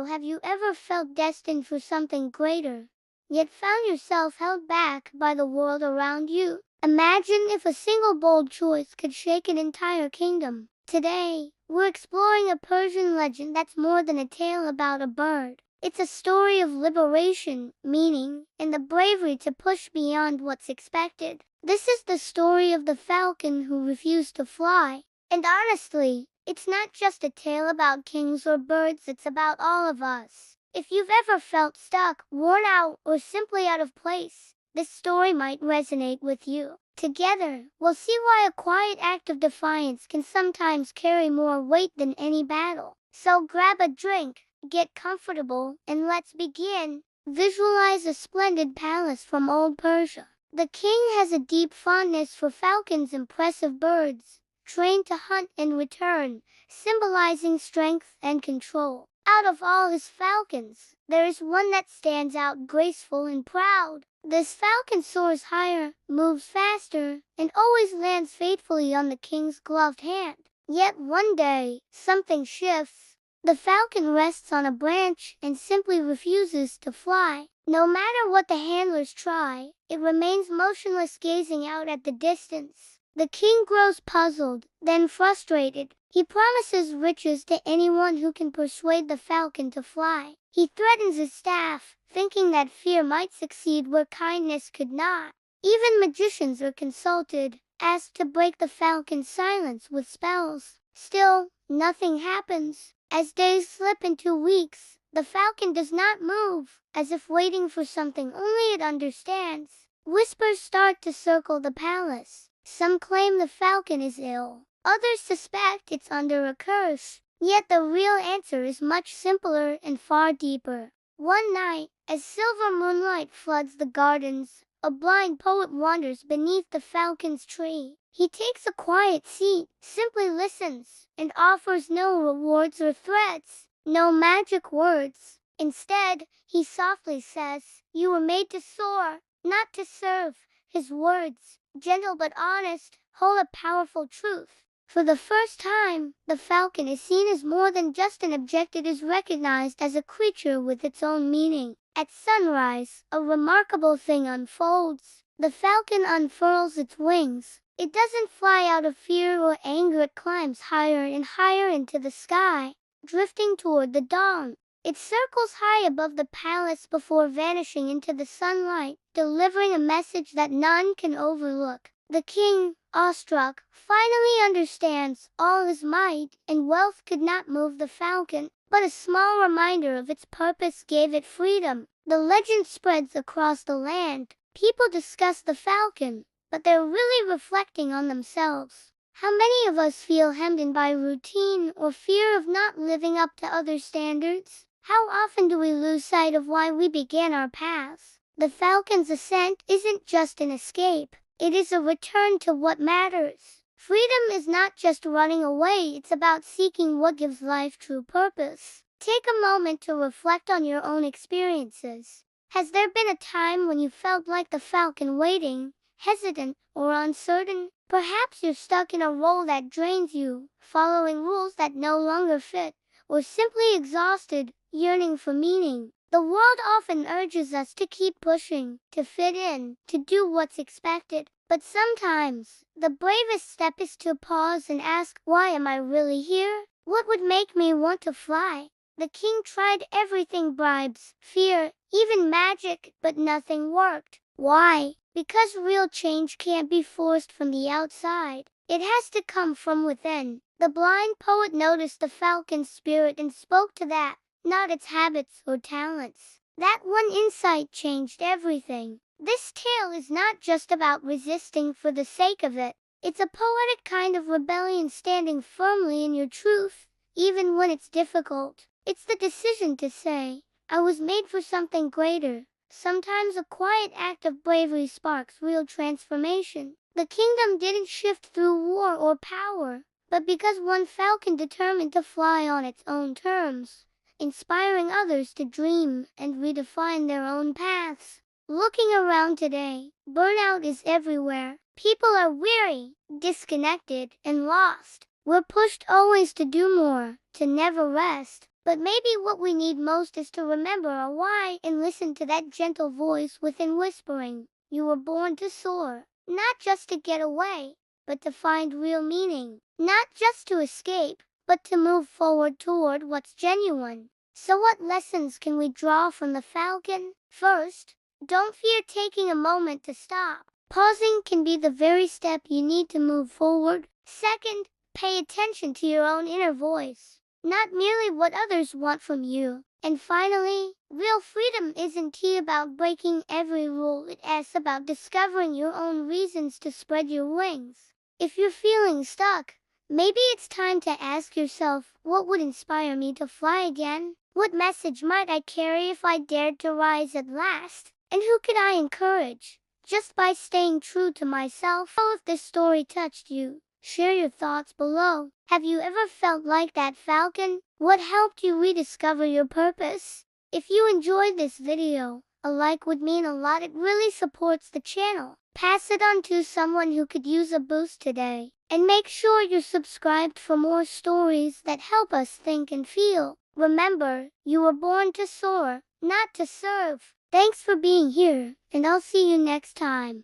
So have you ever felt destined for something greater, yet found yourself held back by the world around you? Imagine if a single bold choice could shake an entire kingdom. Today, we're exploring a Persian legend that's more than a tale about a bird. It's a story of liberation, meaning, and the bravery to push beyond what's expected. This is the story of the falcon who refused to fly. And honestly, it's not just a tale about kings or birds, it's about all of us. If you've ever felt stuck, worn out, or simply out of place, this story might resonate with you. Together, we'll see why a quiet act of defiance can sometimes carry more weight than any battle. So grab a drink, get comfortable, and let's begin. Visualize a splendid palace from old Persia. The king has a deep fondness for falcons, impressive birds, trained to hunt and return, symbolizing strength and control. Out of all his falcons, there is one that stands out, graceful and proud. This falcon soars higher, moves faster, and always lands faithfully on the king's gloved hand. Yet one day, something shifts. The falcon rests on a branch and simply refuses to fly. No matter what the handlers try, it remains motionless, gazing out at the distance. The king grows puzzled, then frustrated. He promises riches to anyone who can persuade the falcon to fly. He threatens his staff, thinking that fear might succeed where kindness could not. Even magicians are consulted, asked to break the falcon's silence with spells. Still, nothing happens. As days slip into weeks, the falcon does not move, as if waiting for something only it understands. Whispers start to circle the palace. Some claim the falcon is ill. Others suspect it's under a curse. Yet the real answer is much simpler and far deeper. One night, as silver moonlight floods the gardens, a blind poet wanders beneath the falcon's tree. He takes a quiet seat, simply listens, and offers no rewards or threats, no magic words. Instead, he softly says, "You were made to soar, not to serve." His words, gentle but honest, hold a powerful truth. For the first time, the falcon is seen as more than just an object. It is recognized as a creature with its own meaning. At sunrise, a remarkable thing unfolds. The falcon unfurls its wings. It doesn't fly out of fear or anger. It climbs higher and higher into the sky, drifting toward the dawn. It circles high above the palace before vanishing into the sunlight, delivering a message that none can overlook. The king, awestruck, finally understands all his might and wealth could not move the falcon, but a small reminder of its purpose gave it freedom. The legend spreads across the land. People discuss the falcon, but they're really reflecting on themselves. How many of us feel hemmed in by routine or fear of not living up to other standards? How often do we lose sight of why we began our paths? The falcon's ascent isn't just an escape. It is a return to what matters. Freedom is not just running away, it's about seeking what gives life true purpose. Take a moment to reflect on your own experiences. Has there been a time when you felt like the falcon, waiting, hesitant, or uncertain? Perhaps you're stuck in a role that drains you, following rules that no longer fit, or simply exhausted, yearning for meaning. The world often urges us to keep pushing, to fit in, to do what's expected. But sometimes, the bravest step is to pause and ask, why am I really here? What would make me want to fly? The king tried everything, bribes, fear, even magic, but nothing worked. Why? Because real change can't be forced from the outside. It has to come from within. The blind poet noticed the falcon's spirit and spoke to that, not its habits or talents. That one insight changed everything. This tale is not just about resisting for the sake of it. It's a poetic kind of rebellion, standing firmly in your truth, even when it's difficult. It's the decision to say, I was made for something greater. Sometimes a quiet act of bravery sparks real transformation. The kingdom didn't shift through war or power, but because one falcon determined to fly on its own terms, inspiring others to dream and redefine their own paths. Looking around today, burnout is everywhere. People are weary, disconnected, and lost. We're pushed always to do more, to never rest. But maybe what we need most is to remember our why and listen to that gentle voice within whispering, "You were born to soar, not just to get away, but to find real meaning, not just to escape, but to move forward toward what's genuine." So what lessons can we draw from the falcon? First, don't fear taking a moment to stop. Pausing can be the very step you need to move forward. Second, pay attention to your own inner voice, not merely what others want from you. And finally, real freedom isn't about breaking every rule, it's about discovering your own reasons to spread your wings. If you're feeling stuck, maybe it's time to ask yourself, what would inspire me to fly again? What message might I carry if I dared to rise at last? And who could I encourage just by staying true to myself? So if this story touched you, share your thoughts below. Have you ever felt like that falcon? What helped you rediscover your purpose? If you enjoyed this video, a like would mean a lot. It really supports the channel. Pass it on to someone who could use a boost today. And make sure you're subscribed for more stories that help us think and feel. Remember, you were born to soar, not to serve. Thanks for being here, and I'll see you next time.